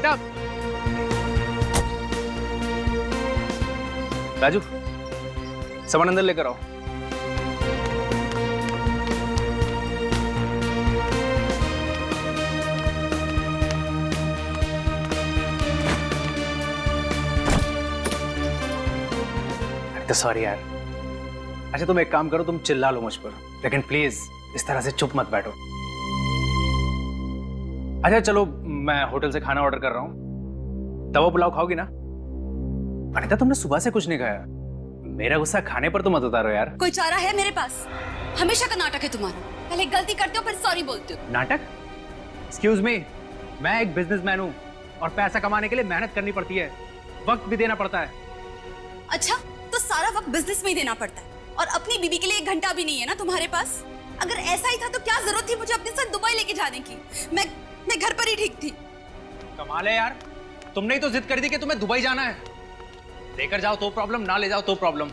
बेटा। राजू, सामान अंदर लेकर आओ। तो सॉरी यार। अच्छा तुम एक काम करो, तुम चिल्ला लो मुझ पर, लेकिन प्लीज इस तरह से चुप मत बैठो। अच्छा चलो, मैं होटल से खाना ऑर्डर कर रहा हूँ। तवा पुलाव खाओगी ना? अनिता तुमने सुबह से कुछ नहीं खाया। मेरा गुस्सा खाने पर तो मत उतारो यार। कोई चारा है मेरे पास? हमेशा का नाटक है तुम्हारा। पहले गलती करते हो फिर सॉरी बोलते हो। नाटक? एक्सक्यूज मी, मैं एक बिजनेसमैन हूँ और पैसा कमाने के लिए मेहनत करनी पड़ती है, वक्त भी देना पड़ता है। अच्छा, तो सारा वक्त बिजनेस में ही देना पड़ता है और अपनी बीबी के लिए 1 घंटा भी नहीं है ना तुम्हारे पास? अगर ऐसा ही था तो क्या जरूरत थी मुझे अपने साथ दुबई लेके जाने की? मैं घर पर ही ठीक थी। कमाल है यार, तुमने ही तो जिद कर दी कि तुम्हें दुबई जाना है। लेकर जाओ तो प्रॉब्लम, ना ले जाओ तो प्रॉब्लम।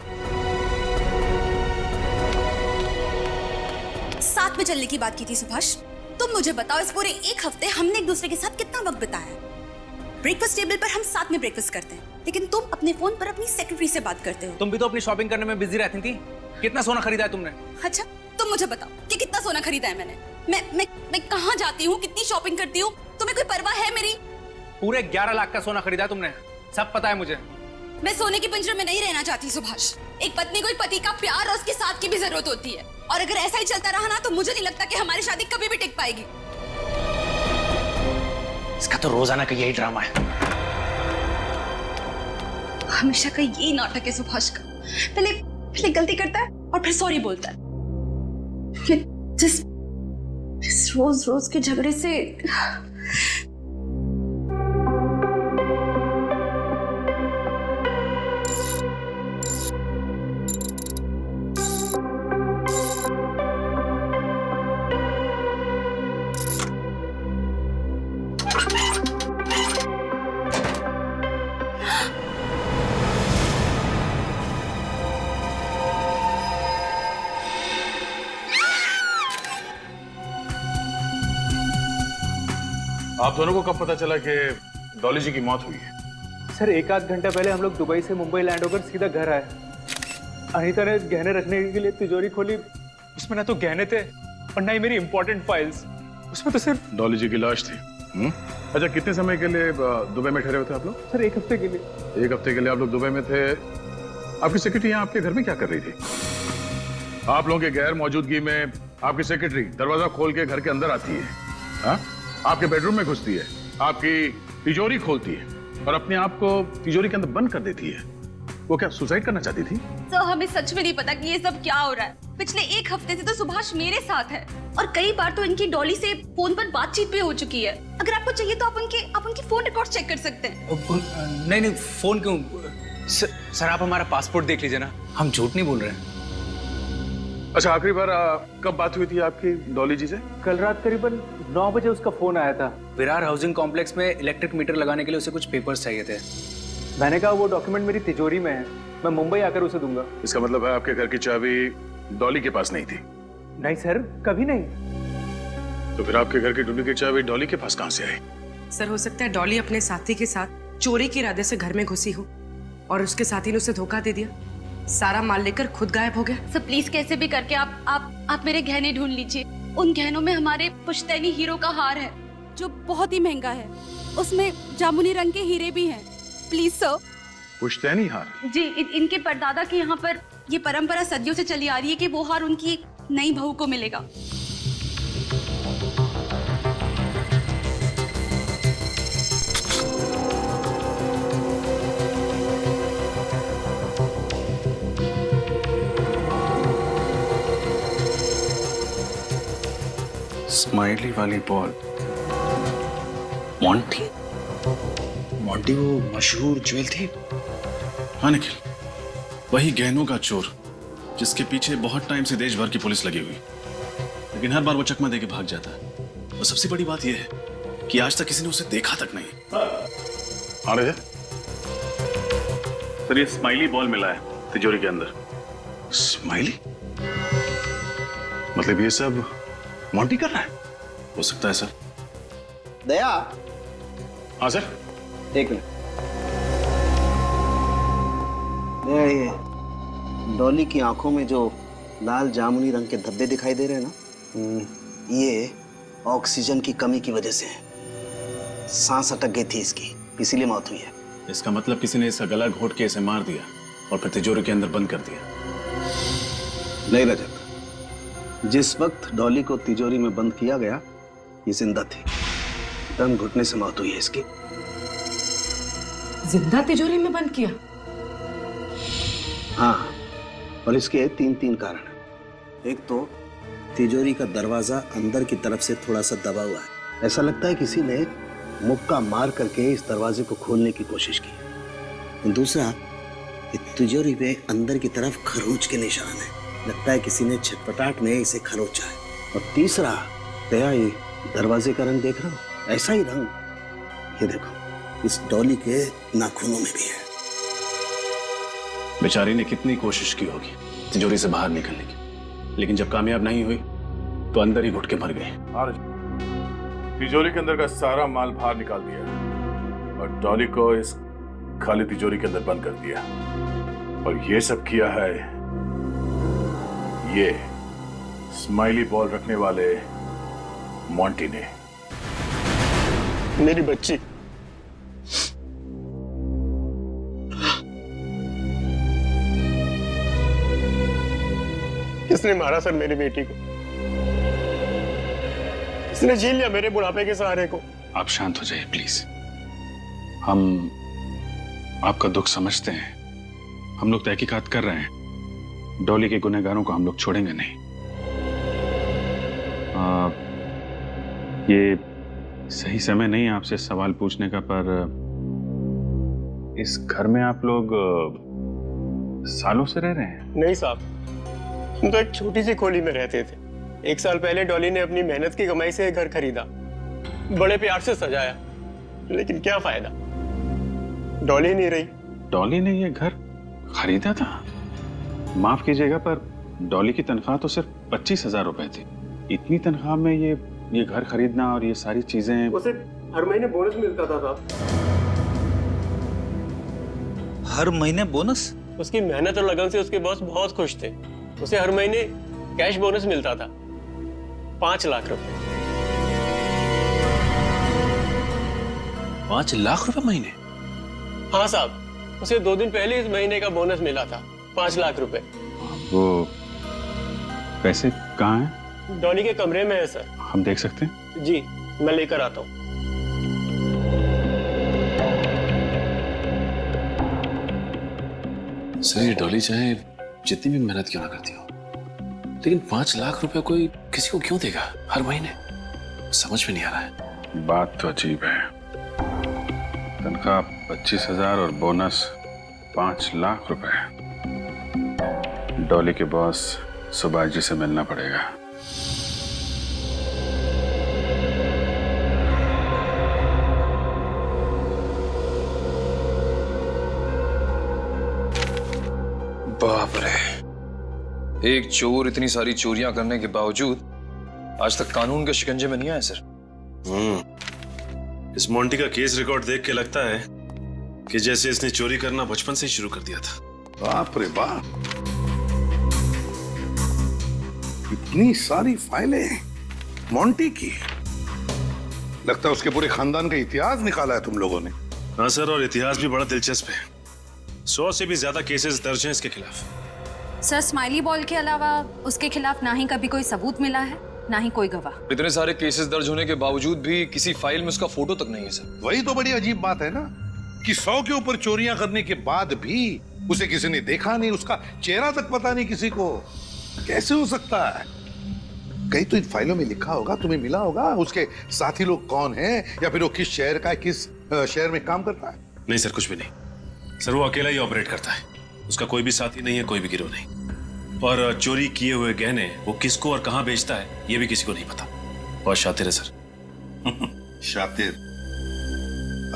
साथ में चलने की बात की थी सुभाष। तुम मुझे बताओ, इस पूरे 1 हफ्ते हमने एक दूसरे के साथ कितना वक्त बिताया है? ब्रेकफास्ट टेबल पर हम साथ में ब्रेकफास्ट करते हैं, लेकिन तुम अपने फोन पर अपनी सेक्रेटरी से बात करते हो। तुम भी तो अपनी शॉपिंग करने में बिजी रहती थी। कितना सोना खरीदा है तुमने? अच्छा, तुम मुझे बताओ कि कितना सोना खरीदा है मैंने? मैं कहाँ जाती हूँ, कितनी शॉपिंग करती हूँ, तुम्हें कोई परवाह है मेरी? पूरे 11 लाख का सोना खरीदा तुमने, सब पता है मुझे। मैं सोने के पिंजरे में नहीं रहना चाहती सुभाष। एक पत्नी को एक पति का प्यार और उसके साथ की भी जरूरत होती है, और अगर ऐसा ही चलता रहा ना तो मुझे नहीं लगता कि हमारी शादी कभी भी टिक पाएगी। इसका तो रोजाना का यही ड्रामा है। हमेशा का यही नाटक है सुभाष का। पहले गलती करता है और फिर सॉरी बोलता है। जिस रोज के झगड़े से आप दोनों को कब पता चला कि डॉली जी की मौत हुई है? सर 1 आध घंटा पहले हम लोग दुबई से मुंबई लैंड होकर सीधा घर आए। अनीता ने गहने रखने के लिए तिजोरी खोली, उसमें ना तो गहने थे और ना ही मेरी इंपॉर्टेंट फाइल्स। उसमें तो सिर्फ डॉली जी की लाश थी। अच्छा, कितने समय के लिए दुबई में ठहरे हुए थे आप लोग? सर 1 हफ्ते के लिए। 1 हफ्ते के लिए आप लोग दुबई में थे। आपकी सेक्रेटरी यहाँ आपके घर में क्या कर रही थी? आप लोगों के गैर मौजूदगी में आपकी सेक्रेटरी दरवाजा खोल के घर के अंदर आती है, हाँ? आपके बेडरूम में घुसती है, आपकी तिजोरी खोलती है और अपने आप को तिजोरी के अंदर बंद कर देती है। वो क्या सुसाइड करना चाहती थी? तो हमें सच में नहीं पता कि ये सब क्या हो रहा है। पिछले 1 हफ्ते से तो सुभाष मेरे साथ है और कई बार तो इनकी डॉली से फोन पर बातचीत भी हो चुकी है। अगर आपको चाहिए तो आप उनकी फोन रिकॉर्ड चेक कर सकते हैं। नहीं फोन क्यों? सर आप हमारा पासपोर्ट देख लीजिए ना, हम झूठ नहीं बोल रहे हैं। अच्छा, आखिरी बार कब बात हुई थी आपकी डॉली जी से? कल रात करीबन 9 बजे उसका फोन आया था। विरार हाउसिंग कॉम्प्लेक्स में इलेक्ट्रिक मीटर लगाने के लिए उसे कुछ पेपर्स चाहिए थे। मैंने कहा वो डॉक्यूमेंट मेरी तिजोरी में है, मैं मुंबई आकर उसे दूंगा। इसका मतलब है आपके घर की चाबी डॉली के पास नहीं थी? नहीं सर, कभी नहीं। तो फिर आपके घर की डुप्लीकेट चाबी डॉली के पास कहां से आई? सर हो सकता है डॉली अपने साथी के साथ चोरी के इरादे से घर में घुसी हो और उसके साथी ने उसे धोखा दे दिया, सारा माल लेकर खुद गायब हो गया। सर प्लीज कैसे भी करके आप मेरे गहने ढूंढ लीजिए। उन गहनों में हमारे पुश्तैनी हीरो का हार है जो बहुत ही महंगा है, उसमें जामुनी रंग के हीरे भी हैं। Please sir. पुश्तैनी हार? जी, इनके परदादा के यहाँ पर ये परंपरा सदियों से चली आ रही है कि वो हार उनकी एक नई बहू को मिलेगा। स्माइली वाली बॉल। मॉन्टी वो मशहूर ज्वेल थी। हाँ निखिल, वही गहनों का चोर जिसके पीछे बहुत टाइम से देश भर की पुलिस लगी हुई, लेकिन हर बार वो चकमा देके भाग जाता है। और सबसे बड़ी बात यह है कि आज तक किसी ने उसे देखा तक नहीं। आ रहे हैं सर, ये स्माइली बॉल मिला है तिजोरी के अंदर। स्माइली? मतलब ये सब मॉन्टी कर रहा है? हो सकता है सर। दया, हाँ सर। एक मिनट। ये डॉली की आंखों में जो लाल जामुनी रंग के धब्बे दिखाई दे रहे हैं ना, ये ऑक्सीजन की कमी की वजह से है। सांस अटक गई थी इसकी, इसीलिए मौत हुई है। इसका मतलब किसी ने इसका गला घोट के इसे मार दिया और फिर तिजोरी के अंदर बंद कर दिया। नहीं रजत, जिस वक्त डॉली को तिजोरी में बंद किया गया ये जिंदा थी। दम घुटने से मौत हुई है इसकी। जिंदा तिजोरी में बंद किया? हाँ, और इसके तीन कारण हैं। एक तो तिजोरी का दरवाजा अंदर की तरफ से थोड़ा सा दबा हुआ है। ऐसा लगता है किसी ने मुक्का मार करके इस दरवाजे को खोलने की कोशिश की। दूसरा, तिजोरी पे अंदर की तरफ खरोंच के निशान है। लगता है किसी ने छटपटाहट में इसे खरोचा है। और तीसरा, दया, ये दरवाजे का रंग देख रहा हो? ऐसा ही रंग ये देखो इस डॉली के नाखूनों में भी है। बेचारी ने कितनी कोशिश की होगी तिजोरी से बाहर निकलने की, लेकिन जब कामयाब नहीं हुई तो अंदर ही घुट के मर गई। तिजोरी के अंदर का सारा माल बाहर निकाल दिया और डॉली को इस खाली तिजोरी के अंदर बंद कर दिया। और ये सब किया है ये स्माइली बॉल रखने वाले मॉन्टी ने। मेरी बच्ची, किसने मारा सर मेरी बेटी को? किसने झील लिया मेरे बुढ़ापे के सहारे को? आप शांत हो जाइए प्लीज। हम आपका दुख समझते हैं। हम लोग तहकीकात कर रहे हैं। डॉली के गुनहगारों को हम लोग छोड़ेंगे नहीं। ये सही समय नहीं है आपसे सवाल पूछने का, पर इस घर में आप लोग सालों से रह रहे हैं? नहीं साहब, हम तो एक छोटी सी खोली में रहते थे। 1 साल पहले डॉली ने अपनी मेहनत की कमाई से घर खरीदा, बड़े प्यार से सजाया, लेकिन क्या फायदा, डॉली नहीं रही। डॉली ने ये घर खरीदा था? माफ कीजिएगा, पर डॉली की तनख्वाह तो सिर्फ 25,000 रुपए थी। इतनी तनख्वाह में ये घर खरीदना और ये सारी चीजें। उसे हर महीने बोनस मिलता था साहब। हर महीने बोनस? उसकी मेहनत और लगन से उसके बॉस बहुत खुश थे। उसे हर महीने कैश बोनस मिलता था, 5 लाख रुपए। 5 लाख रुपए महीने? हाँ साहब, उसे 2 दिन पहले इस महीने का बोनस मिला था, 5 लाख रुपए। वो पैसे कहाँ हैं? डॉली के कमरे में है सर। हम देख सकते हैं? जी, मैं लेकर आता हूँ। सर, ये डॉली चाहे जितनी भी मेहनत क्यों ना करती हो, लेकिन 5 लाख रुपए कोई किसी को क्यों देगा हर महीने? समझ में नहीं आ रहा है। बात तो अजीब है। तनख्वाह 25,000 और बोनस 5 लाख रुपए। डॉली के बॉस सुभाष जी से मिलना पड़ेगा। बाप रे, एक चोर इतनी सारी चोरियां करने के बावजूद आज तक कानून के शिकंजे में नहीं आया सर। इस मोंटी का केस रिकॉर्ड देख के लगता है कि जैसे इसने चोरी करना बचपन से ही शुरू कर दिया था। बाप रे बाप, इतनी सारी फाइलें मोंटी की। लगता है उसके पूरे खानदान का इतिहास निकाला है तुम लोगों ने। हाँ सर, और इतिहास भी बड़ा दिलचस्प है। 100 से भी ज्यादा केसेस दर्ज हैं इसके खिलाफ। सर, स्माइली बॉल के अलावा उसके खिलाफ ना ही कभी कोई सबूत मिला है, ना ही कोई गवाह। इतने सारे केसेस दर्ज होने के बावजूद भी किसी फाइल में उसका फोटो तक नहीं है सर। वही तो बड़ी अजीब बात है ना, कि 100 के ऊपर चोरियां करने के बाद भी उसे किसी ने देखा नहीं, उसका चेहरा तक पता नहीं किसी को। कैसे हो सकता है? कहीं तो इन फाइलों में लिखा होगा, तुम्हें मिला होगा उसके साथी लोग कौन हैं, या फिर वो किस शहर का है, किस शहर में काम करता है। नहीं सर, कुछ भी नहीं सर, वो अकेला ही ऑपरेट करता है। उसका कोई भी साथी नहीं है, कोई भी गिरोह नहीं। और चोरी किए हुए गहने वो किसको और कहां बेचता है ये भी किसी को नहीं पता। बहुत शातिर है सर। शातिर?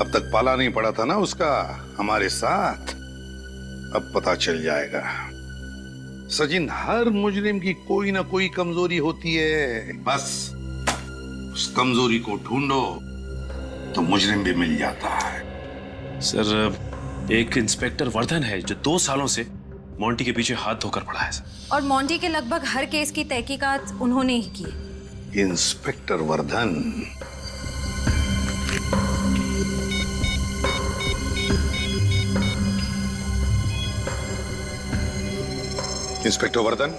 अब तक पाला नहीं पड़ा था ना उसका हमारे साथ, अब पता चल जाएगा। सचिन, हर मुजरिम की कोई ना कोई कमजोरी होती है, बस उस कमजोरी को ढूंढो तो मुजरिम भी मिल जाता है। सर, एक इंस्पेक्टर वर्धन है जो 2 सालों से मोंटी के पीछे हाथ धोकर पड़ा है सर। और मोंटी के लगभग हर केस की तहकीकात उन्होंने ही की। Inspector Vardhan, inspector Vardhan,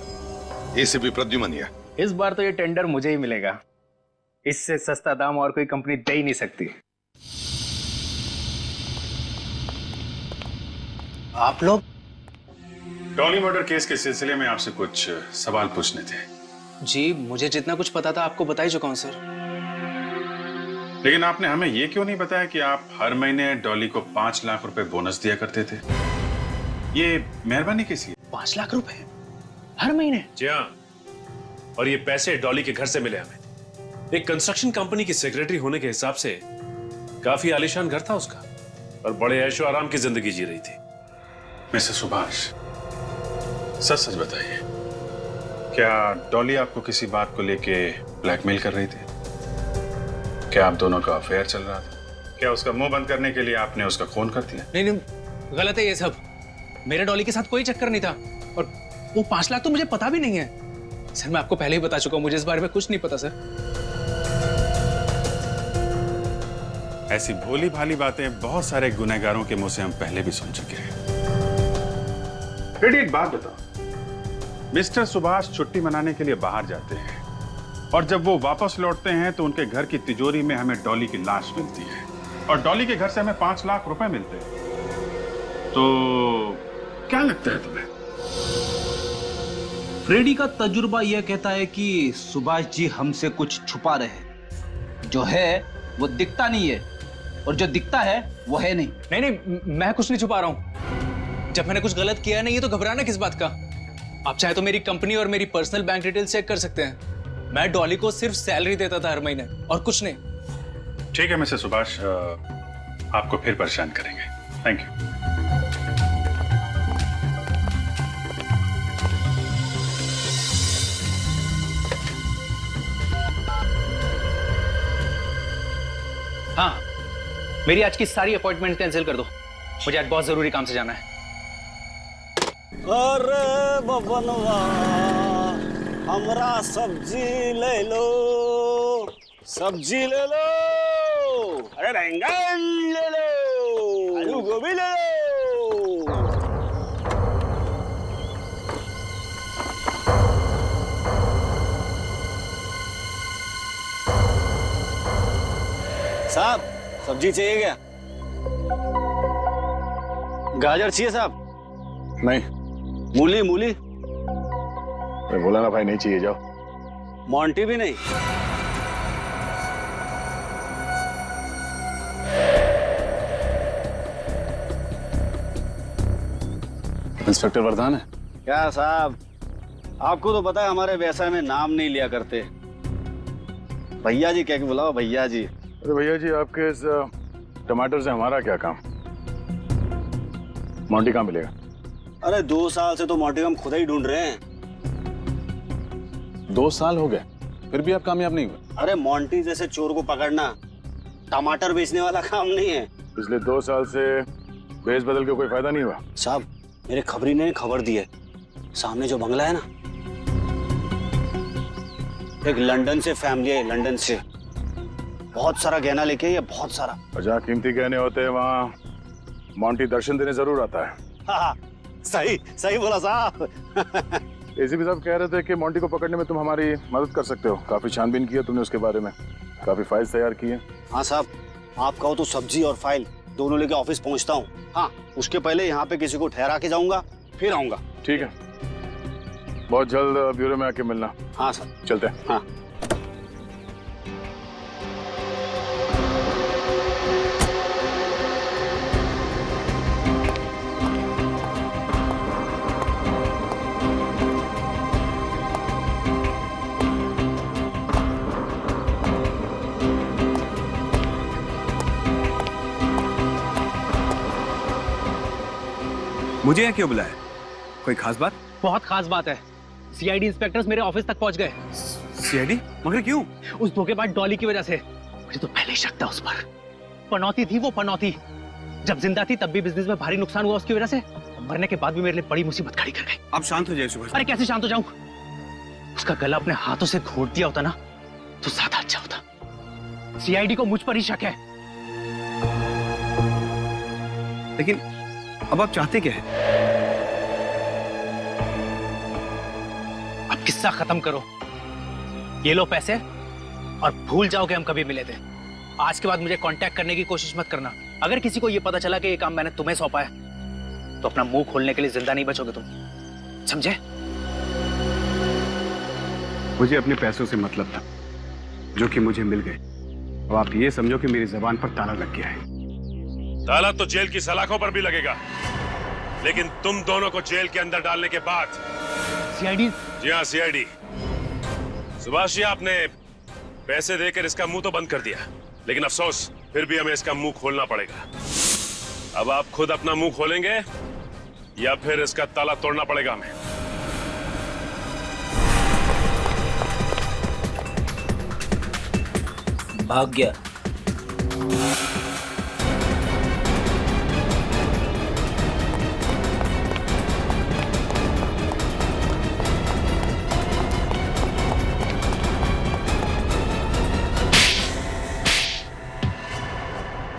ACP Pradyuman. इस बार तो ये टेंडर मुझे ही मिलेगा। इससे सस्ता दाम और कोई कंपनी दे ही नहीं सकती। आप लोग? डॉली मर्डर केस के सिलसिले में आपसे कुछ सवाल पूछने थे। जी, मुझे जितना कुछ पता था आपको बता ही चुका हूं सर। लेकिन आपने हमें ये क्यों नहीं बताया कि आप हर महीने डॉली को 5 लाख रुपए बोनस दिया करते थे? ये मेहरबानी किस लिए? 5 लाख रुपए हर महीने? जी हाँ, और ये पैसे डॉली के घर से मिले हमें। एक कंस्ट्रक्शन कंपनी की सेक्रेटरी होने के हिसाब से काफी आलीशान घर था उसका, और बड़े ऐशो आराम की जिंदगी जी रही थी। मिस्टर सुभाष, सच सच बताइए, क्या डॉली आपको किसी बात को लेके ब्लैकमेल कर रही थी? क्या आप दोनों का अफेयर चल रहा था? क्या उसका मुंह बंद करने के लिए आपने उसका खून कर दिया? नहीं नहीं, गलत है ये सब। मेरे डॉली के साथ कोई चक्कर नहीं था, और वो 5 लाख तो मुझे पता भी नहीं है। सर, मैं आपको पहले ही बता चुका हूं, मुझे इस बारे में कुछ नहीं पता सर। ऐसी भोली भाली बातें बहुत सारे गुनहगारों के मुंह से हम पहले भी सुन चुके हैं। रेडी, एक बात बताओ, मिस्टर सुभाष छुट्टी मनाने के लिए बाहर जाते हैं, और जब वो वापस लौटते हैं तो उनके घर की तिजोरी में हमें डॉली की लाश मिलती है, और डॉली के घर से हमें 5 लाख रुपए मिलते हैं। तो क्या लगता है तुम्हें? फ्रेडी का तजुर्बा यह कहता है कि सुभाष जी हमसे कुछ छुपा रहे हैं। जो है वो दिखता नहीं है, और जो दिखता है वो है नहीं। नहीं नहीं, मैं कुछ नहीं छुपा रहा हूं। जब मैंने कुछ गलत किया नहीं है तो घबराना किस बात का? आप चाहे तो मेरी कंपनी और मेरी पर्सनल बैंक डिटेल चेक कर सकते हैं। मैं डॉली को सिर्फ सैलरी देता था हर महीने, और कुछ नहीं। ठीक है मिस्टर सुभाष, आपको फिर परेशान करेंगे। Thank you. हाँ, मेरी आज की सारी अपॉइंटमेंट कैंसिल कर दो। मुझे आज बहुत जरूरी काम से जाना है। अरे बबनवा, हमरा सब्जी ले लो, सब्जी ले लो। अरे बैंगन ले लो, आलू गोभी ले लो। साहब, सब्जी चाहिए क्या? गाजर चाहिए साहब? नहीं, मूली मूली? मैं बोला ना भाई, नहीं चाहिए, जाओ। मोंटी भी नहीं? इंस्पेक्टर वर्धन है क्या साहब? आपको तो पता है हमारे व्यवसाय में नाम नहीं लिया करते। भैया जी कह के बुलाओ, भैया जी। अरे भैया जी, आपके इस टमाटर से हमारा क्या काम? मोंटी कहाँ मिलेगा? अरे 2 साल से तो मोंटी हम खुद ही ढूंढ रहे हैं। 2 साल हो गए, फिर भी आप कामयाब नहीं हुए? अरे मोंटी जैसे चोर को पकड़ना टमाटर बेचने वाला काम नहीं है। पिछले 2 साल से बेस बदल के कोई फायदा नहीं हुआ? साहब, मेरे खबरी ने खबर दी है, सामने जो बंगला है ना, एक लंदन से फैमिली है, लंदन से बहुत सारा गहना लेके, ये बहुत सारा। जहाँ कीमती गहने होते हैं वहाँ मोंटी दर्शन देने जरूर आता है। हाँ, सही सही बोला साहब। एसीपी साहब कह रहे थे कि मोंटी को पकड़ने में तुम हमारी मदद कर सकते हो। काफी छानबीन की है तुमने उसके बारे में, काफी फाइल्स तैयार की है। हाँ साहब, आप कहो तो सब्जी और फाइल दोनों लेके ऑफिस पहुंचता हूँ। हाँ, उसके पहले यहाँ पे किसी को ठहरा के जाऊंगा, फिर आऊंगा। ठीक है, बहुत जल्द ब्यूरो में आके मिलना। हाँ सर, चलते हैं। हाँ। मुझे यहाँ क्यों बुलाया? कोई खास बात? बहुत खास बात है। सीआईडी इंस्पेक्टर्स मेरे ऑफिस तक पहुंच गए। सीआईडी? मगर क्यों? उस धोखेबाज डॉली की वजह से। मुझे तो पहले ही शक था उस पर। पनौती थी वो, पनौती। जब जिंदा थी तब भी बिजनेस में भारी नुकसान हुआ उसकी वजह से, मरने के बाद भी मेरे लिए बड़ी मुसीबत खड़ी कर गई। आप शांत हो जाइए सुभाष। अरे कैसे शांत हो जाऊं? उसका गला अपने हाथों से घोट दिया होता ना तो ज्यादा अच्छा होता। सीआईडी को मुझ पर ही शक है। लेकिन अब आप चाहते क्या है? अब किस्सा खत्म करो, ये लो पैसे और भूल जाओ कि हम कभी मिले थे। आज के बाद मुझे कांटेक्ट करने की कोशिश मत करना। अगर किसी को ये पता चला कि ये काम मैंने तुम्हें सौंपा है तो अपना मुंह खोलने के लिए जिंदा नहीं बचोगे तुम, समझे? मुझे अपने पैसों से मतलब था जो कि मुझे मिल गए। अब आप ये समझो कि मेरी जबान पर ताला लग गया है। ताला तो जेल की सलाखों पर भी लगेगा, लेकिन तुम दोनों को जेल के अंदर डालने के बाद। सीआईडी? जी हाँ, सीआईडी। सुभाष जी, आपने पैसे देकर इसका मुंह तो बंद कर दिया, लेकिन अफसोस फिर भी हमें इसका मुंह खोलना पड़ेगा। अब आप खुद अपना मुंह खोलेंगे या फिर इसका ताला तोड़ना पड़ेगा हमें? भाग गया।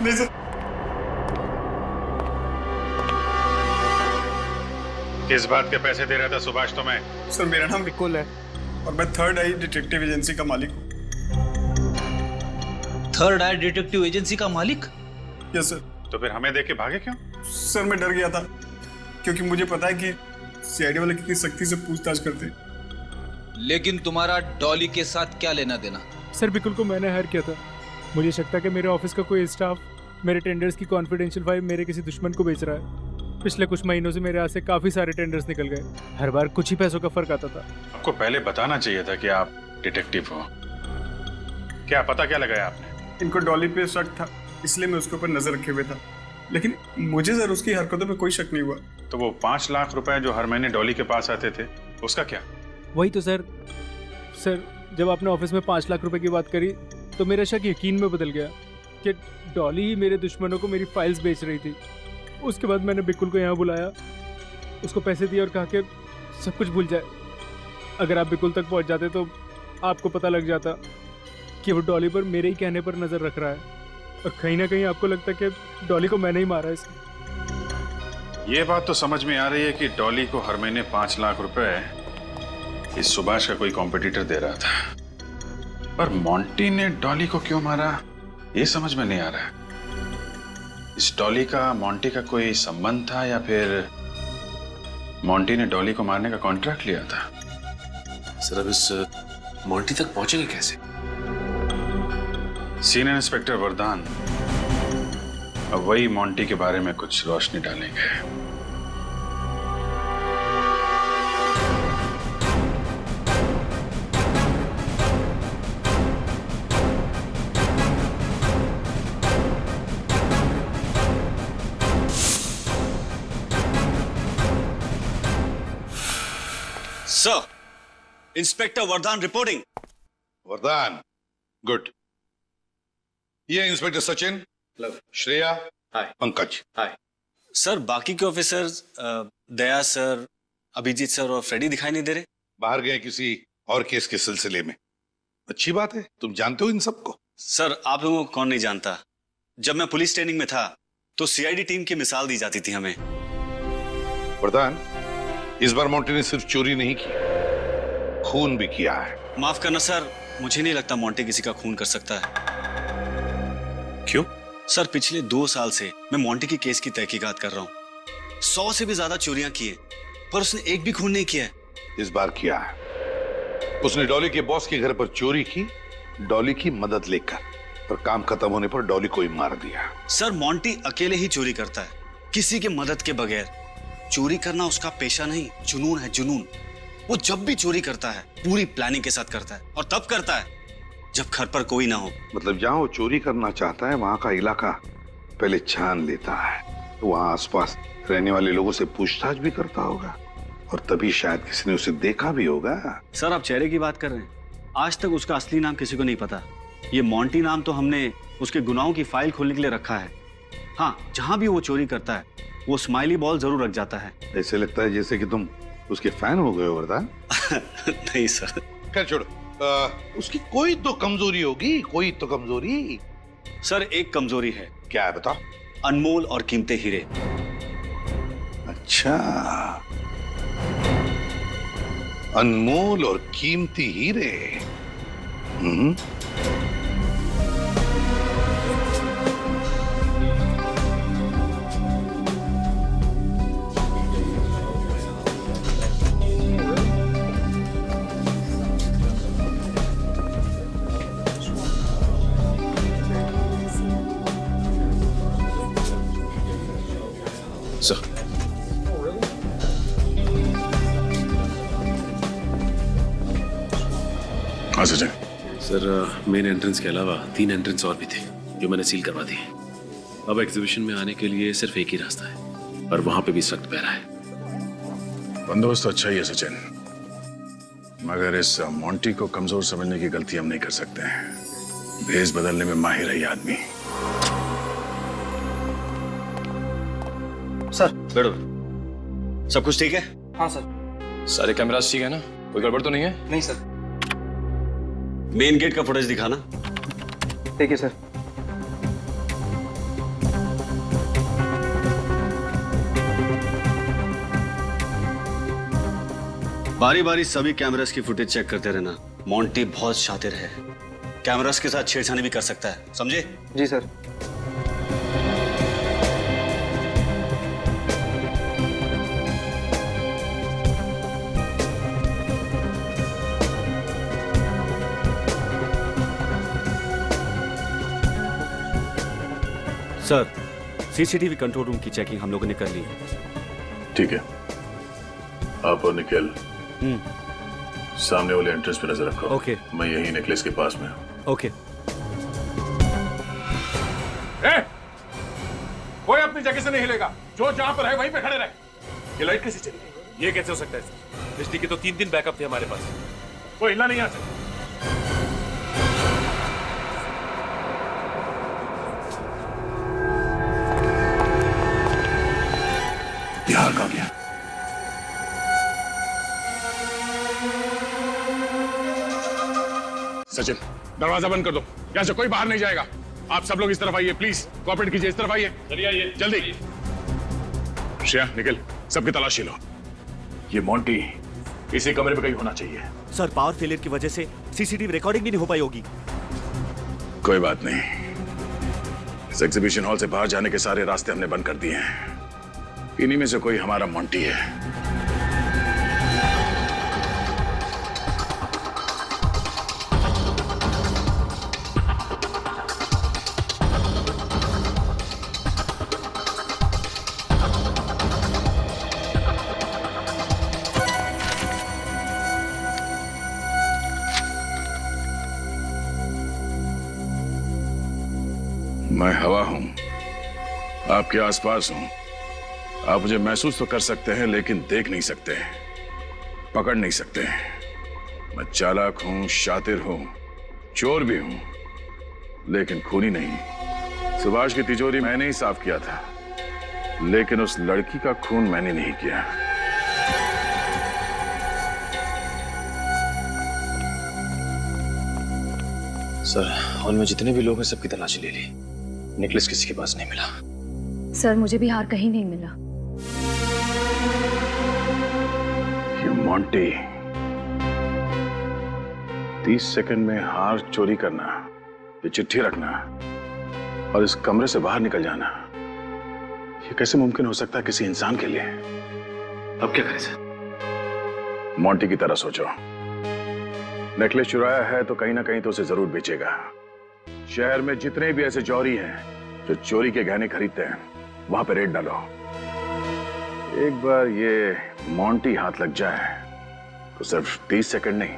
नहीं सर। किस बात के पैसे दे रहा था सुभाष तुम्हें? सर मेरा नाम विकुल है और मैं थर्ड आई डिटेक्टिव एजेंसी का मालिक हूँ। थर्ड आई डिटेक्टिव एजेंसी का मालिक? Yes sir. तो फिर हमें देख के भागे क्यों? सर मैं डर गया था क्योंकि मुझे पता है कि सीआईडी वाले कितनी सख्ती से पूछताछ करते हैं। लेकिन तुम्हारा डॉली के साथ क्या लेना देना? सर बिल्कुल को मैंने हायर किया था। मुझे शक था कि मेरे ऑफिस का कोई स्टाफ मेरे टेंडर्स की कॉन्फिडेंशियल फाइल मेरे किसी दुश्मन को बेच रहा है। पिछले कुछ महीनों से मेरे हाथ से काफी सारे टेंडर्स निकल गए। हर बार कुछ ही पैसों का फर्क आता था। आपको पहले बताना चाहिए था कि आप डिटेक्टिव हो। क्या पता क्या लगाया आपने? इनको डॉली पे शक था इसलिए मैं उसके ऊपर नजर रखे हुए था, लेकिन मुझे सर उसकी हरकतों पे कोई शक नहीं हुआ। तो वो 5 लाख रुपए जो हर महीने डॉली के पास आते थे, उसका क्या? वही तो सर जब आपने ऑफिस में 5 लाख रुपए की बात करी तो मेरा शक यकीन में बदल गया कि डॉली ही मेरे दुश्मनों को मेरी फाइल्स बेच रही थी। उसके बाद मैंने बिल्कुल को यहाँ बुलाया, उसको पैसे दिए और कहा कि सब कुछ भूल जाए। अगर आप बिल्कुल तक पहुँच जाते तो आपको पता लग जाता कि वो डॉली पर मेरे ही कहने पर नज़र रख रहा है और कहीं ना कहीं आपको लगता कि डॉली को मैंने ही मारा है इसलिए। ये बात तो समझ में आ रही है कि डॉली को हर महीने 5 लाख रुपए इस सुभाष का कोई कॉम्पिटिटर दे रहा था, पर मोंटी ने डॉली को क्यों मारा ये समझ में नहीं आ रहा है। इस डॉली का मोंटी का कोई संबंध था या फिर मोंटी ने डॉली को मारने का कॉन्ट्रैक्ट लिया था? सर अब इस मोंटी तक पहुंचेंगे कैसे? सीनियर इंस्पेक्टर वरदान अब वही मोंटी के बारे में कुछ रोशनी डालेंगे। सर, इंस्पेक्टर वरदान रिपोर्टिंग। वरदान, गुड। ये inspector Sachin, Shreya, Pankaj. Hi sir. बाकी के ऑफिसर्स दया सर, अभिजीत सर और फ्रेडी दिखाई नहीं दे रहे। बाहर गए किसी और केस के सिलसिले में। अच्छी बात है, तुम जानते हो इन सबको? सर आप लोगों को कौन नहीं जानता। जब मैं पुलिस ट्रेनिंग में था तो सीआईडी टीम की मिसाल दी जाती थी हमें। वरदान, इस बार मोंटी ने सिर्फ चोरी नहीं की, खून भी किया है। माफ करना सर, मुझे नहीं लगता मोंटी किसी का खून कर सकता है। क्यों? सर पिछले 2 साल से मैं मोंटी की केस की तहकीकात कर रहा हूँ। 100 से भी ज्यादा चोरियां की है, पर उसने एक भी खून नहीं किया है। इस बार किया है। उसने डॉली के बॉस के घर पर चोरी की, डॉली की मदद लेकर, और काम खत्म होने पर डॉली को ही मार दिया। सर मोंटी अकेले ही चोरी करता है, किसी के मदद के बगैर। चोरी करना उसका पेशा नहीं, जुनून है, जुनून। वो जब भी चोरी करता है पूरी प्लानिंग के साथ करता है, और तब करता है जब घर पर कोई ना हो। मतलब जहां वो चोरी करना चाहता है वहां का इलाका पहले छान लेता है, तो वहां आसपास रहने वाले लोगों से पूछताछ भी करता होगा, और तभी शायद किसी ने उसे देखा भी होगा। सर आप चेहरे की बात कर रहे हैं, आज तक उसका असली नाम किसी को नहीं पता। ये मोंटी नाम तो हमने उसके गुनाहों की फाइल खोलने के लिए रखा है, हाँ, जहां भी वो चोरी करता है वो स्माइली बॉल जरूर रख जाता है। ऐसे लगता है जैसे कि तुम उसके फैन हो गए हो वरदान। नहीं सर। खैर छोड़ो, उसकी कोई तो कमजोरी होगी, कोई तो कमजोरी। सर एक कमजोरी है। क्या है बता? अनमोल और कीमती हीरे। अच्छा, अनमोल और कीमती हीरे। सर, हाँ सचिन। सर मेन एंट्रेंस के अलावा 3 एंट्रेंस और भी थे जो मैंने सील करवा दिए। अब एग्जीबिशन में आने के लिए सिर्फ एक ही रास्ता है और वहां पे भी सख्त पहरा है। बंदोबस्त तो अच्छा ही है सचिन, मगर इस मोंटी को कमजोर समझने की गलती हम नहीं कर सकते हैं। भेष बदलने में माहिर है ये आदमी। सर बैठो। सब कुछ ठीक है? हाँ सर। सारे कैमरास ठीक है ना? कोई गड़बड़ तो नहीं है? नहीं सर। मेन गेट का फुटेज दिखाना। ठीक है सर। बारी बारी सभी कैमरास की फुटेज चेक करते रहना। मोंटी बहुत शातिर है, कैमरास के साथ छेड़छाड़ी भी कर सकता है, समझे? जी sir. Sir CCTV control room की चेकिंग हम लोगों ने कर ली है। ठीक है, आप और निखिल सामने वाले एंट्रेंस पे नजर रखो। ओके। मैं यही नेकलेस के पास में हूं। ओके। कोई अपनी जगह से नहीं हिलेगा, जो जहां पर है वहीं पे खड़े रहे। ये लाइट कैसे चली? ये कैसे हो सकता है सर? बिजली के तो 3 दिन बैकअप थे हमारे पास। कोई हिलना नहीं आ सकता। बिहार का गया। सचिन दरवाजा बंद कर दो, यहां से कोई बाहर नहीं जाएगा। आप सब लोग इस तरफ आइए, प्लीज कोऑपरेट कीजिए। इस तरफ आइए, चलिए आइए जल्दी। श्रेया, निखिल, सबकी तलाशी लो। ये मोंटी इसी कमरे में कहीं होना चाहिए। सर पावर फेलियर की वजह से सीसीटीवी रिकॉर्डिंग भी नहीं हो पाई होगी। कोई बात नहीं, इस एग्जीबिशन हॉल से बाहर जाने के सारे रास्ते हमने बंद कर दिए हैं। इन्हीं में से कोई हमारा मोंटी है। मैं हवा हूं, आपके आसपास हूं। आप मुझे महसूस तो कर सकते हैं लेकिन देख नहीं सकते, पकड़ नहीं सकते। मैं चालाक हूं, शातिर हूं, चोर भी हूं, लेकिन खूनी नहीं। सुभाष की तिजोरी मैंने ही साफ किया था, लेकिन उस लड़की का खून मैंने नहीं किया। सर हॉल में जितने भी लोग हैं सबकी तलाशी ले ली, नेकलेस किसी के पास नहीं मिला। सर मुझे भी हार कहीं नहीं मिला। ये मोंटी 30 सेकंड में हार चोरी करना, ये चिट्ठी रखना और इस कमरे से बाहर निकल जाना, ये कैसे मुमकिन हो सकता है किसी इंसान के लिए? अब क्या करें सर? मोंटी की तरह सोचो। नेकलेस चुराया है तो कहीं ना कहीं तो उसे जरूर बेचेगा। शहर में जितने भी ऐसे चोरी हैं जो चोरी के गहने खरीदते हैं, वहां पे रेड डालो। एक बार ये मोंटी हाथ लग जाए तो सिर्फ 30 सेकंड नहीं,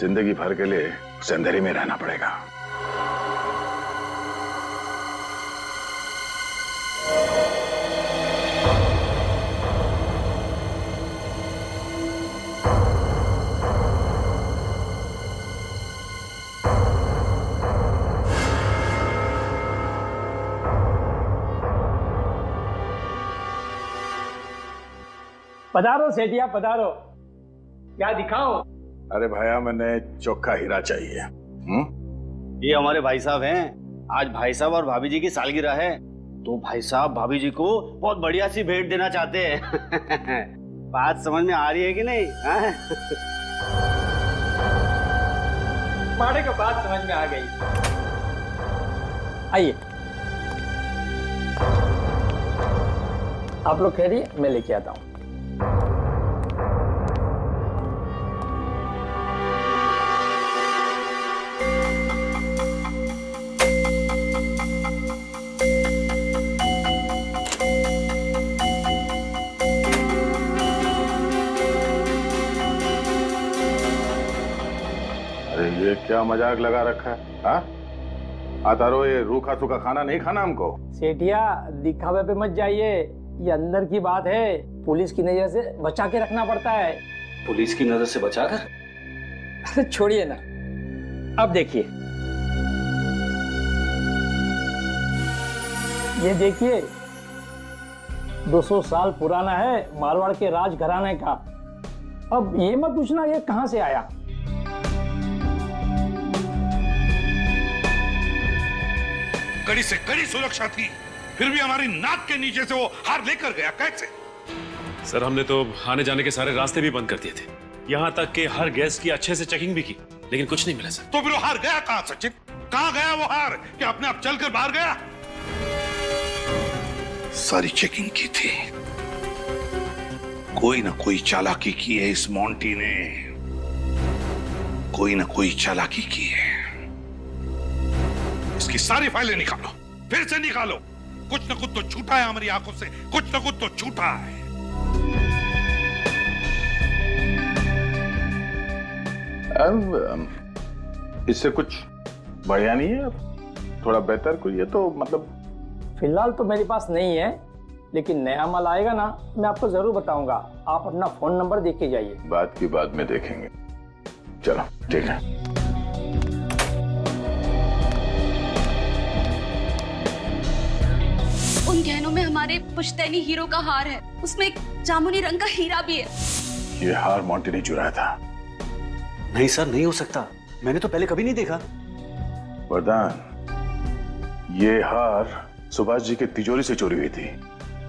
जिंदगी भर के लिए उसे अंधेरे में रहना पड़ेगा। पधारो सेठिया पधारो, क्या दिखाओ? अरे भैया मैंने चोखा हीरा चाहिए। ये हमारे भाई साहब हैं। आज भाई साहब और भाभी जी की सालगिरह है, तो भाई साहब भाभी जी को बहुत बढ़िया सी भेंट देना चाहते हैं। बात समझ में आ रही है कि नहीं? माड़े का बात समझ में आ गई। आइए आप लोग कह रही है, मैं लेके आता हूँ। अरे ये क्या मजाक लगा रखा है? हाँ आतारो, ये रूखा सूखा खाना नहीं खाना हमको। सेठिया दिखावे पे मत जाइए, ये अंदर की बात है, पुलिस की नजर से बचा के रखना पड़ता है। पुलिस की नजर से बचाकर? छोड़िए ना, अब देखिए, ये देखिए 200 साल पुराना है, मारवाड़ के राज घराने का। अब ये मत पूछना ये कहां से आया। कड़ी से कड़ी सुरक्षा थी, फिर भी हमारी नाक के नीचे से वो हार लेकर गया, कैसे? सर हमने तो आने जाने के सारे रास्ते भी बंद कर दिए थे, यहाँ तक कि हर गेस्ट की अच्छे से चेकिंग भी की, लेकिन कुछ नहीं मिला सर। तो फिर वो हार गया कहां सचिन? कहां गया वो हार? क्या अपने आप चलकर बाहर गया? सारी चेकिंग की थी, कोई ना कोई चालाकी की है इस मोंटी ने, कोई ना कोई चालाकी की है। इसकी सारी फाइलें निकालो, फिर से निकालो, कुछ ना कुछ तो छूटा है हमारी आंखों से, कुछ ना कुछ तो छूटा है। इससे कुछ बढ़िया नहीं है? थोड़ा बेहतर कोई है तो मतलब? फिलहाल तो मेरे पास नहीं है, लेकिन नया माल आएगा ना, मैं आपको जरूर बताऊंगा। आप अपना फोन नंबर देख के जाइए। बात की बाद में देखेंगे, चलो ठीक है। उन गहनों में हमारे पुश्तैनी हीरो का हार है, उसमें एक जामुनी रंग का हीरा भी है। ये हार मोंटी ने चुराया था। नहीं सर, नहीं हो सकता, मैंने तो पहले कभी नहीं देखा। वरदान, ये हार सुभाष जी के तिजोरी से चोरी हुई थी,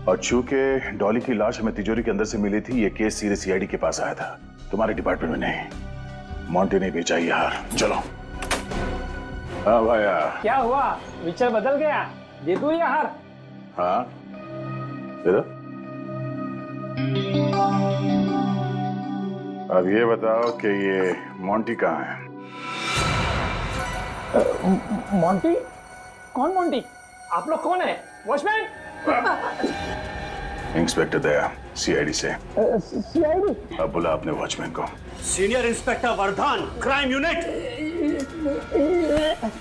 और चूंकि डॉली की लाश हमें तिजोरी के अंदर से मिली थी, ये केस सीधे सीआईडी के पास आया था, तुम्हारे डिपार्टमेंट में नहीं। मोंटी ने बेचा ये हार। चलो। हाँ भाया, क्या हुआ, विचार बदल गया? दे दूं ये हार? हाँ दे दो। अब ये बताओ कि ये मोंटी कहाँ है? मोंटी? कौन मोंटी? आप लोग कौन है? वॉचमैन? इंस्पेक्टर दया, सीआईडी से। सीआईडी? अब बुला अपने वॉचमैन को। Senior inspector Vardhan, crime unit.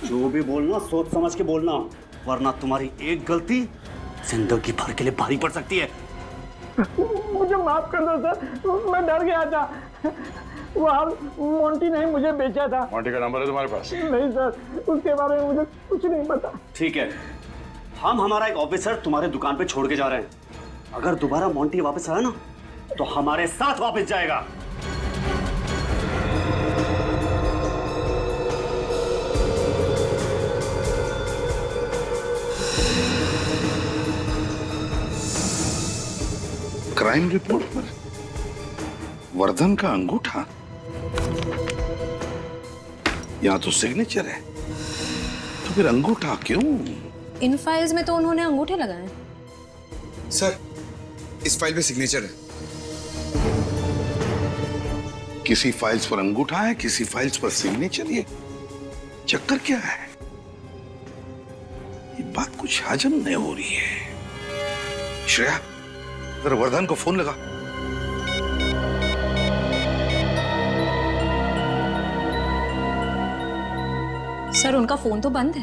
जो भी बोलना सोच समझ के बोलना, वरना तुम्हारी एक गलती जिंदगी भर के लिए भारी पड़ सकती है। मुझे माफ कर दो सर, मैं डर गया था। वो हार मोंटी ने मुझे बेचा था। मोंटी का नंबर है तुम्हारे पास? नहीं सर, उसके बारे में मुझे कुछ नहीं पता। ठीक है, हम हमारा एक ऑफिसर तुम्हारे दुकान पे छोड़ के जा रहे हैं। अगर दोबारा मोंटी वापस आया ना, तो हमारे साथ वापस जाएगा। क्राइम रिपोर्ट पर वर्धन का अंगूठा, यहाँ तो सिग्नेचर है, तो फिर अंगूठा क्यों? इन फाइल्स में तो उन्होंने अंगूठे लगाए। सर, इस फाइल पे सिग्नेचर है। किसी फाइल्स पर अंगूठा है, किसी फाइल्स पर सिग्नेचर। ये चक्कर क्या है? ये बात कुछ हजम नहीं हो रही है। श्रेया, जरा वर्धन को फोन लगा। सर, उनका फोन तो बंद है।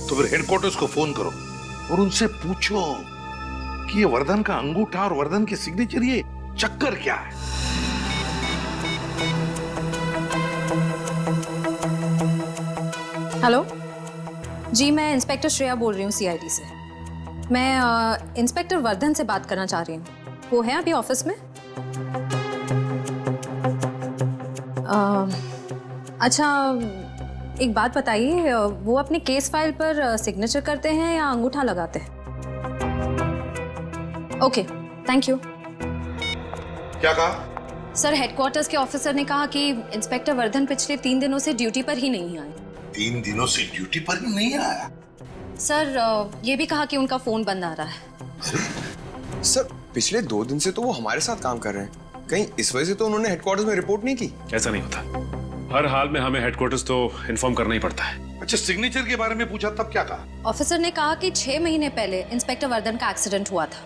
तो फिर हेडक्वार्टर्स को फोन करो और उनसे पूछो कि ये वर्धन का अंगूठा और वर्धन के सिग्नेचर, ये चक्कर क्या है? हेलो जी, मैं इंस्पेक्टर श्रेया बोल रही हूँ सीआईडी से। मैं इंस्पेक्टर वर्धन से बात करना चाह रही हूँ। वो है अभी ऑफिस में? अच्छा, एक बात बताइए, वो अपने केस फाइल पर सिग्नेचर करते हैं या अंगूठा लगाते हैं? Okay, thank you. क्या कहा? सर, हेडक्वार्टर्स के ऑफिसर ने कहा कि इंस्पेक्टर वर्धन पिछले 3 दिनों से ड्यूटी पर ही नहीं आए। 3 दिनों से ड्यूटी पर ही नहीं आया? सर, ये भी कहा कि उनका फोन बंद आ रहा है। सर, पिछले 2 दिन से तो वो हमारे साथ काम कर रहे हैं, कहीं इस वजह से तो उन्होंने हेडक्वार्टर्स में रिपोर्ट नहीं की? ऐसा नहीं होता, हर हाल में हमें हेडक्वार्टर्स तो इन्फॉर्म करना ही पड़ता है। अच्छा, सिग्नेचर के बारे में पूछा तब क्या कहा? ऑफिसर ने कहा कि 6 महीने पहले इंस्पेक्टर वर्धन का एक्सीडेंट हुआ था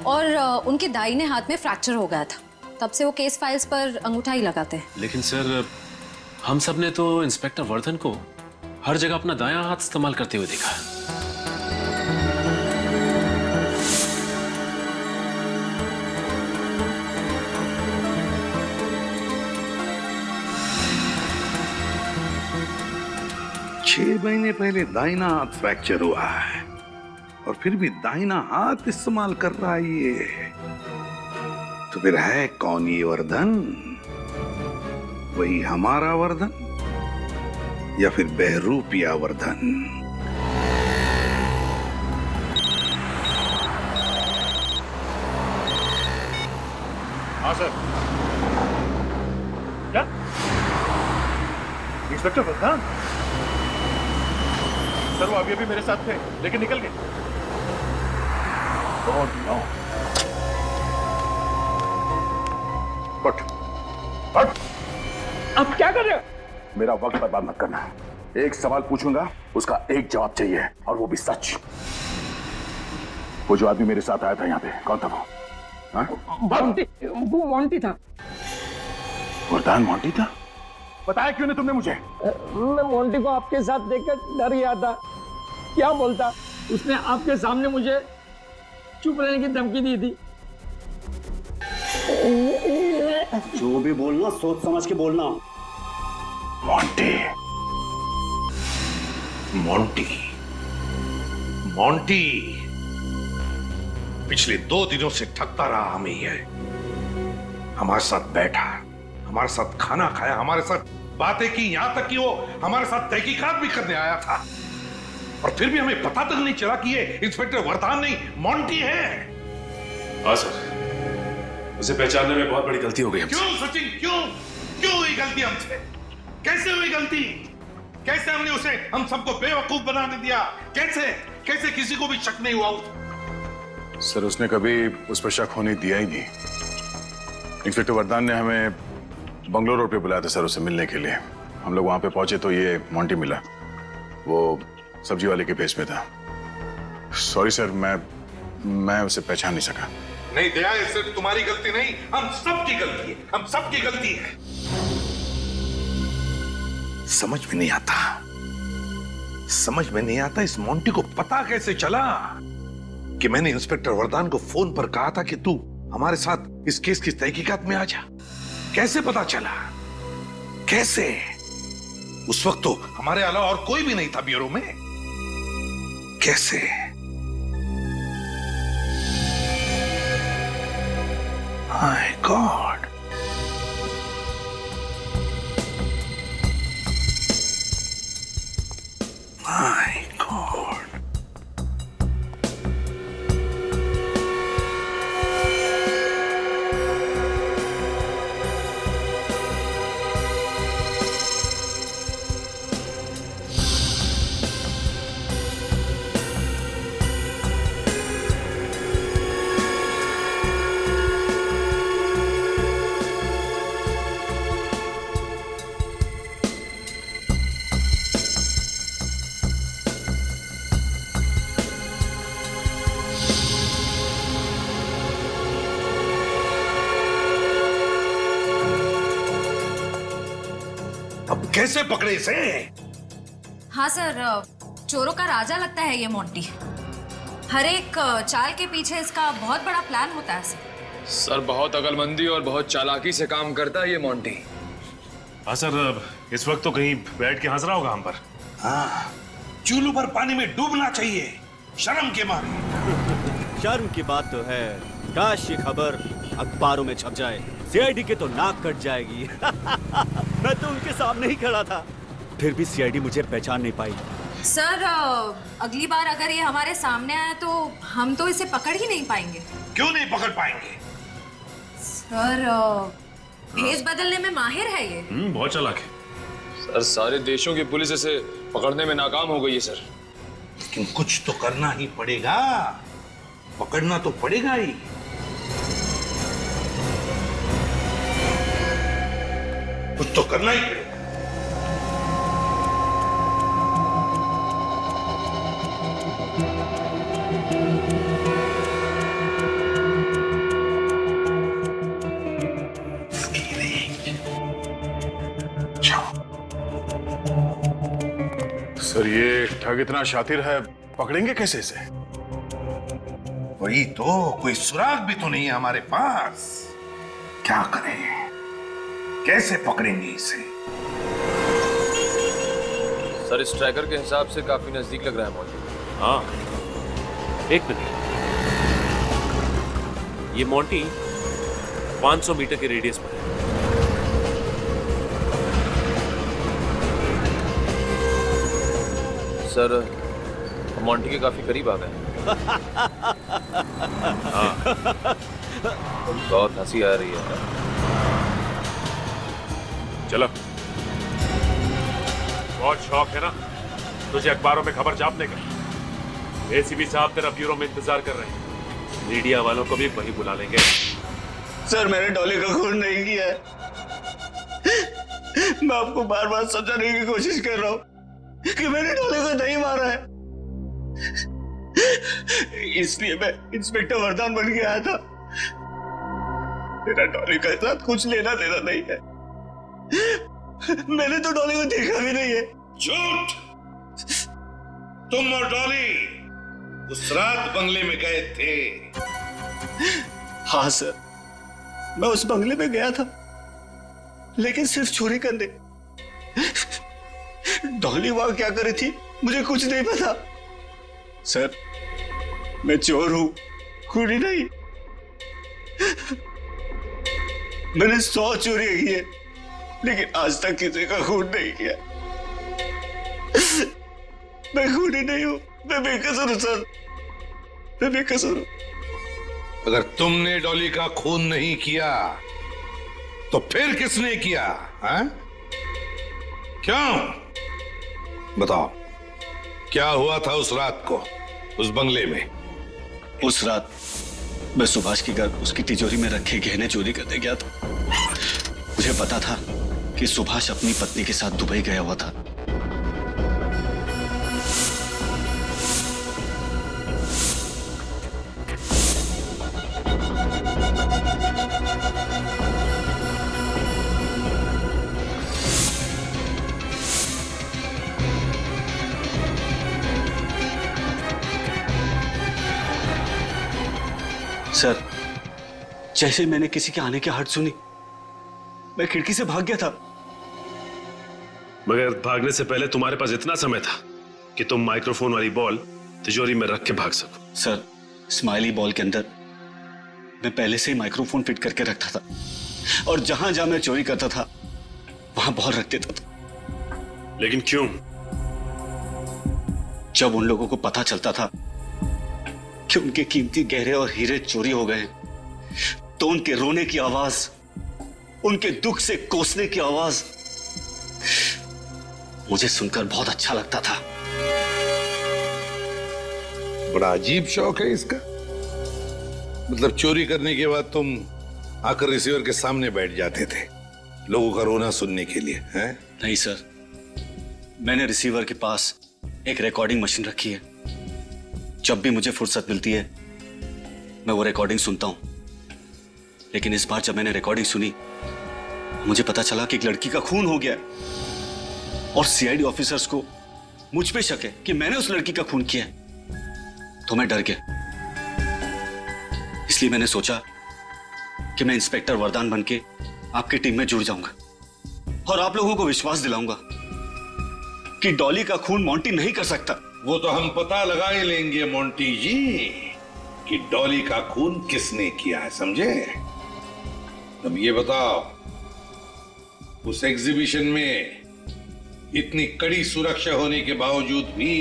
और उनके दाहिने हाथ में फ्रैक्चर हो गया था। तब से वो केस फाइल्स पर अंगूठा ही लगाते हैं। लेकिन सर, हम सब ने तो इंस्पेक्टर वर्धन को हर जगह अपना दायां हाथ इस्तेमाल करते हुए देखा। छह महीने पहले दाहिना हाथ फ्रैक्चर हुआ है और फिर भी दाहिना हाथ इस्तेमाल कर रहा है ये। तो फिर है कौन ये वर्धन? वही हमारा वर्धन या फिर बहरूपिया वर्धन? हाँ सर। क्या इंस्पेक्टर वर्धन? सर, वो अभी मेरे साथ थे लेकिन निकल गए। Oh, no. हट। अब क्या कर रहे हो? मेरा वक्त बर्बाद मत करना। एक सवाल पूछूंगा, उसका एक जवाब चाहिए और वो भी सच। वो जो आदमी मेरे साथ आया था यहाँ पे, कौन था वो? वो मोंटी था। वर्धन मोंटी था? बताया क्यों नहीं तुमने मुझे? मैं मोंटी को आपके साथ देखकर डर गया था। क्या बोलता? उसने आपके सामने मुझे चुप रहने की धमकी दी थी। जो भी बोलना सोच समझ के बोलना। मोंटी, मोंटी, मोंटी पिछले 2 दिनों से ठगता रहा हमें। ये हमारे साथ बैठा, हमारे साथ खाना खाया, हमारे साथ बातें की, यहां तक कि वो हमारे साथ तहकीकात भी करने आया था और फिर भी हमें पता तक नहीं चला कि ये इंस्पेक्टर वर्धन नहीं, मोंटी है। हाँ सर, उसे पहचानने में बहुत बड़ी गलती हो गई हमसे। क्यों सचिन, क्यों हुई गलती हमसे? कैसे हुई गलती? कैसे हमने उसे, हम सबको बेवकूफ बनाने दिया? कैसे किसी को भी शक नहीं हुआ? सर, उसने कभी उस पर शक होने दिया ही नहीं। इंस्पेक्टर वर्धन ने हमें बंगलोर रोड पे बुलाया था सर, उसे मिलने के लिए। हम लोग वहां पे पहुंचे तो ये मोंटी मिला। वो सब्जी वाले के भेष में था। सॉरी सर, मैं उसे पहचान नहीं सका। नहीं दया, ये सिर्फ तुम्हारी गलती नहीं, हम सबकी गलती है। हम सबकी गलती है। समझ में नहीं आता इस मोंटी को पता कैसे चला कि मैंने इंस्पेक्टर वर्धन को फोन पर कहा था कि तू हमारे साथ इस केस की तहकीकात में आ जा। कैसे पता चला? कैसे? उस वक्त तो हमारे अलावा और कोई भी नहीं था ब्यूरो में। कैसे? My God. My God. अब कैसे पकड़े इसे? हाँ सर, चोरों का राजा लगता है ये मोंटी। हर एक चाल के पीछे इसका बहुत बड़ा प्लान होता है सर, बहुत अकलमंदी और बहुत चालाकी से काम करता है ये मोंटी। हाँ सर, इस वक्त तो कहीं बैठ के हंस रहा होगा हम पर। हाँ, चूल्हू पर पानी में डूबना चाहिए शर्म के मारे। शर्म की बात तो है, काश ये खबर अखबारों में छप जाए, सीआईडी के तो नाक कट जाएगी। मैं तो उनके सामने ही खड़ा था, फिर भी सीआईडी मुझे पहचान नहीं पाई। सर अगली बार अगर ये हमारे सामने आया तो हम तो इसे पकड़ ही नहीं पाएंगे। क्यों नहीं पकड़ पाएंगे? सर भेस बदलने में माहिर है ये। बहुत चालाक है सर। सारे देशों की पुलिस इसे पकड़ने में नाकाम हो गई है सर। लेकिन कुछ तो करना ही पड़ेगा, पकड़ना तो पड़ेगा ही। कुछ तो करना ही पड़ेगा। सर ये ठग इतना शातिर है, पकड़ेंगे कैसे इसे? वही तो, कोई सुराग भी तो नहीं है हमारे पास। क्या करें, कैसे पकड़ेंगे इसे? सर इस ट्रैकर के हिसाब से काफी नजदीक लग रहा है मोंटी। हाँ, एक मिनट। ये मोंटी 500 मीटर के रेडियस पर है। सर मोंटी के काफी करीब आ गए। बहुत हंसी आ रही है। चलो, बहुत शौक है ना तुझे अखबारों में खबर छापने का। एसीपी साहब तेरा ब्यूरो में इंतजार कर रहे हैं। मीडिया वालों को भी वही बुला लेंगे। सर मैंने डॉली का खून नहीं किया है। मैं आपको बार बार समझाने की कोशिश कर रहा हूं कि मैंने डॉली को नहीं मारा है। इसलिए मैं इंस्पेक्टर वरदान बन के आया था। मेरा डॉली के साथ कुछ लेना देना नहीं है। मैंने तो डॉली को देखा भी नहीं है। झूठ! तुम और डॉली उस रात बंगले में गए थे। हाँ सर, मैं उस बंगले में गया था, लेकिन सिर्फ चोरी करने। डॉली वहां क्या कर रही थी मुझे कुछ नहीं पता। सर मैं चोर हूं, खूनी नहीं। मैंने 100 चोरियां की है, लेकिन आज तक किसी का खून नहीं किया। मैं खूनी नहीं हूं, मैं बेकसूर हूं सर, मैं बेकसूर हूं। अगर तुमने डॉली का खून नहीं किया तो फिर किसने किया? हैं? क्यों? बताओ, क्या हुआ था उस रात को उस बंगले में? उस रात मैं सुभाष के घर उसकी तिजोरी में रखे गहने चोरी करने गया था। मुझे पता था कि सुभाष अपनी पत्नी के साथ दुबई गया हुआ था। सर जैसे मैंने किसी के आने की आहट सुनी, मैं खिड़की से भाग गया था। मगर भागने से पहले तुम्हारे पास इतना समय था कि तुम माइक्रोफोन वाली बॉल तिजोरी में रख के भाग सको। सर स्माइली बॉल के अंदर मैं पहले से ही माइक्रोफोन फिट करके रखता था, और जहां जहां मैं चोरी करता था वहां बॉल रख देता था। लेकिन क्यों? जब उन लोगों को पता चलता था कि उनके कीमती गहरे और हीरे चोरी हो गए, तो उनके रोने की आवाज, उनके दुख से कोसने की आवाज मुझे सुनकर बहुत अच्छा लगता था। बड़ा अजीब शौक है इसका। मतलब चोरी करने के बाद तुम आकर रिसीवर के सामने बैठ जाते थे लोगों का रोना सुनने के लिए, हैं? नहीं सर, मैंने रिसीवर के पास एक रिकॉर्डिंग मशीन रखी है। जब भी मुझे फुर्सत मिलती है मैं वो रिकॉर्डिंग सुनता हूं। लेकिन इस बार जब मैंने रिकॉर्डिंग सुनी, मुझे पता चला कि एक लड़की का खून हो गया, और सीआईडी ऑफिसर्स को मुझ पे शक है कि मैंने उस लड़की का खून किया है। तो मैं डर गया। इसलिए मैंने सोचा कि मैं इंस्पेक्टर वरदान बनके आपकी टीम में जुड़ जाऊंगा, और आप लोगों को विश्वास दिलाऊंगा कि डॉली का खून मोंटी नहीं कर सकता। वो तो हम पता लगा ही लेंगे मोंटी जी कि डॉली का खून किसने किया है, समझे? अब ये बताओ, उस एग्जीबिशन में इतनी कड़ी सुरक्षा होने के बावजूद भी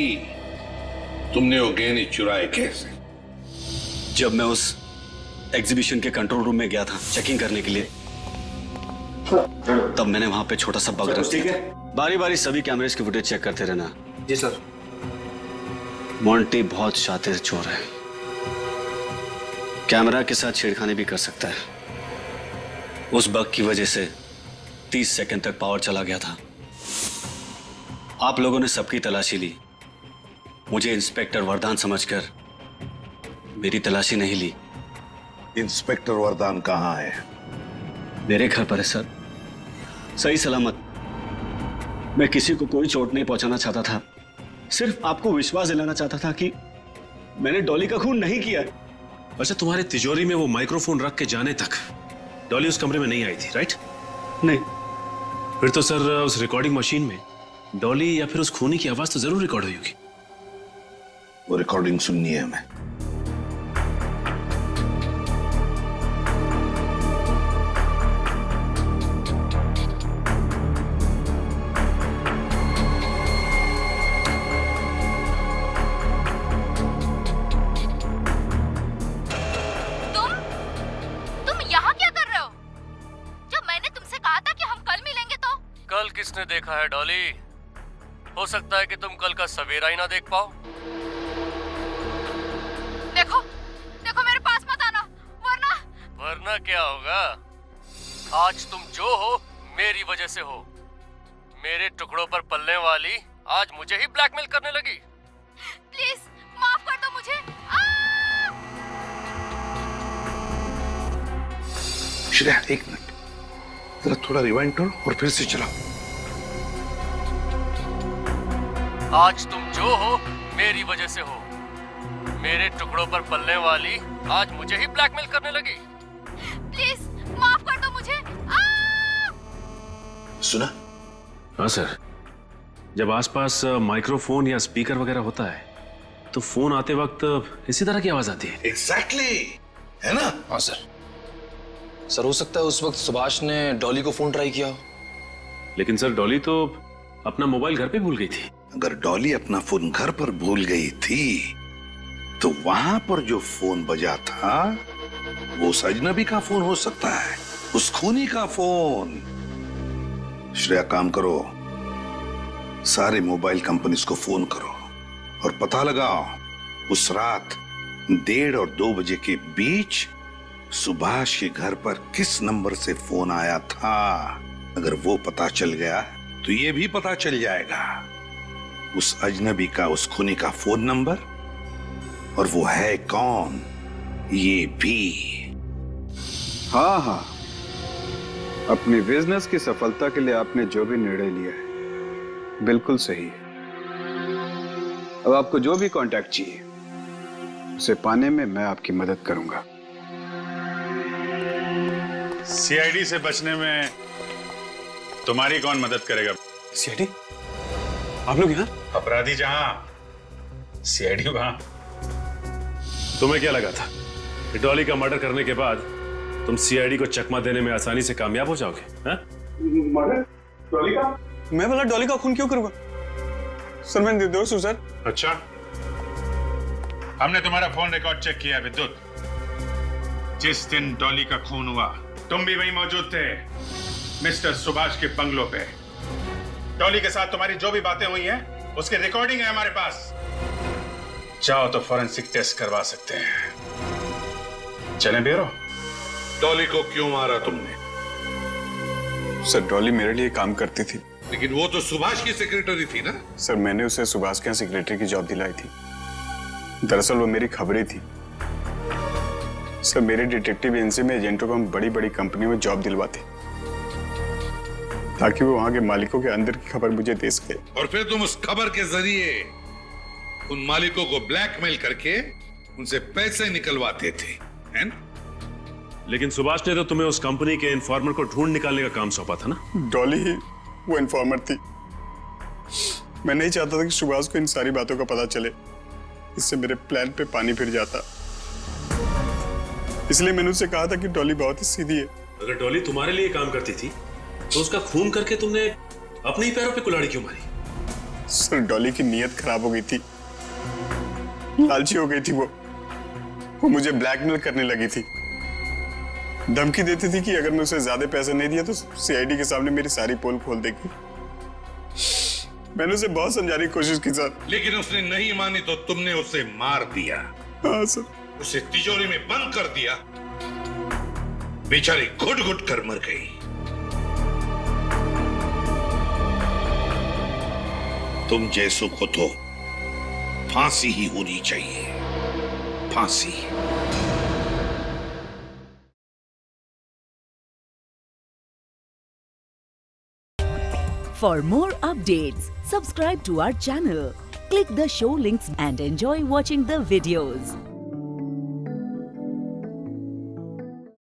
तुमने वो गहने चुराए कैसे? जब मैं उस एग्जीबिशन के कंट्रोल रूम में गया था चेकिंग करने के लिए, तब मैंने वहां पे छोटा सा बग रख दिया। बारी बारी सभी कैमरेज की फुटेज चेक करते रहना। जी सर। मोंटी बहुत शातिर चोर है, कैमरा के साथ छेड़खानी भी कर सकता है। उस बग की वजह से 30 सेकंड तक पावर चला गया था। आप लोगों ने सबकी तलाशी ली, मुझे इंस्पेक्टर वरदान समझकर मेरी तलाशी नहीं ली। इंस्पेक्टर वरदान कहाँ है? मेरे घर पर है सर, सही सलामत। मैं किसी को कोई चोट नहीं पहुंचाना चाहता था, सिर्फ आपको विश्वास दिलाना चाहता था कि मैंने डॉली का खून नहीं किया। अच्छा, तुम्हारे तिजोरी में वो माइक्रोफोन रख के जाने तक डॉली उस कमरे में नहीं आई थी, राइट? नहीं। फिर तो सर उस रिकॉर्डिंग मशीन में डॉली या फिर उस खूनी की आवाज तो जरूर रिकॉर्ड हुई होगी। वो रिकॉर्डिंग सुननी है हमें। तुम यहाँ क्या कर रहे हो? जब मैंने तुमसे कहा था कि हम कल मिलेंगे तो? कल किसने देखा है डॉली? हो सकता है कि तुम कल का सवेरा ही ना देख पाओ। देखो, देखो मेरे पास मत आना, वरना क्या होगा? आज तुम जो हो मेरी वजह से हो। मेरे टुकड़ों पर पलने वाली आज मुझे ही ब्लैकमेल करने लगी। प्लीज माफ कर दो मुझे। श्रेया, एक मिनट, जरा थोड़ा रिवाइंड करो और फिर से चलाओ। आज तुम जो हो मेरी वजह से हो। मेरे टुकड़ों पर पलने वाली आज मुझे ही ब्लैकमेल करने लगी। प्लीज माफ कर दो मुझे। सुना? हाँ सर, जब आसपास माइक्रोफोन या स्पीकर वगैरह होता है तो फोन आते वक्त इसी तरह की आवाज आती है। एग्जैक्टली, है ना? हाँ सर। सर, हो सकता है उस वक्त सुभाष ने डॉली को फोन ट्राई किया हो। लेकिन सर, डॉली तो अपना मोबाइल घर पे भूल गई थी। अगर डॉली अपना फोन घर पर भूल गई थी तो वहां पर जो फोन बजा था वो उस अजनबी का फोन हो सकता है, उस खूनी का फोन। श्रेया, काम करो, सारे मोबाइल कंपनीज को फोन करो और पता लगाओ उस रात 1:30 और 2 बजे के बीच सुभाष के घर पर किस नंबर से फोन आया था। अगर वो पता चल गया तो ये भी पता चल जाएगा उस अजनबी का, उस खूनी का फोन नंबर, और वो है कौन ये भी। हाँ हाँ, अपनी बिजनेस की सफलता के लिए आपने जो भी निर्णय लिया है बिल्कुल सही है। अब आपको जो भी कांटेक्ट चाहिए उसे पाने में मैं आपकी मदद करूंगा। सीआईडी से बचने में तुम्हारी कौन मदद करेगा? सीआईडी? आप लोग यहाँ? अपराधी जहां, सीआईडी वहां। तुम्हें क्या लगा था कि डॉली का मर्डर करने के बाद तुम सीआईडी को चकमा देने में आसानी से कामयाब हो जाओगे? मर्डर? डॉली का? मैं भला डॉली का खून क्यों करूंगा? सर, मैं निर्दोष हूं सर। अच्छा, हमने तुम्हारा फोन रिकॉर्ड चेक किया विद्युत। जिस दिन डॉली का खून हुआ तुम भी वहीं मौजूद थे, मिस्टर सुभाष के बंगलों पे। डॉली के साथ तुम्हारी जो भी बातें हुई हैं उसकी रिकॉर्डिंग है हमारे पास। चाहो तो फॉरेंसिक टेस्ट करवा सकते हैं। चलें ब्यूरो? डॉली को क्यों मारा तुमने? सर, डॉली मेरे लिए काम करती थी। लेकिन वो तो सुभाष की सेक्रेटरी थी ना? सर, मैंने उसे सुभाष के यहाँ सेक्रेटरी की जॉब दिलाई थी। दरअसल वो मेरी खबरें थी। सर, मेरे डिटेक्टिव एजेंसी में एजेंटों को हम बड़ी बड़ी कंपनियों में जॉब दिलवाते ताकि वो वहां के मालिकों के अंदर की खबर मुझे दे सके। और फिर तुम उस खबर के जरिए उन मालिकों को ब्लैकमेल करके उनसे पैसे निकलवाते थे, हैं? लेकिन सुभाष ने तो तुम्हें उस कंपनी के इन्फॉर्मर को ढूंढ निकालने का काम सौंपा था ना? डॉली ही वो इन्फॉर्मर थी। मैं नहीं चाहता था कि सुभाष को इन सारी बातों का पता चले, इससे मेरे प्लान पे पानी फिर जाता। इसलिए मैंने उससे कहा था कि डॉली बहुत ही सीधी है। अगर डॉली तुम्हारे लिए काम करती थी तो उसका खून करके तुमने अपने ही पैरों पे कुल्हाड़ी क्यों मारी? सर डॉली की नीयत खराब हो गई थी, लालची हो गई थी वो मुझे ब्लैकमेल करने लगी थी, धमकी देती थी कि अगर मैं उसे ज्यादा पैसे नहीं दिया तो सीआईडी के सामने मेरी सारी पोल खोल देगी। मैंने उसे बहुत समझाने की कोशिश की सर, लेकिन उसने नहीं मानी तो तुमने उसे मार दिया। हाँ सर। उसे तिजोरी में बंद कर दिया, बेचारी घुट घुट कर मर गई। तुम जैसों को तो फांसी ही होनी चाहिए, फांसी। For more updates, subscribe to our channel, click the show links and enjoy watching the videos.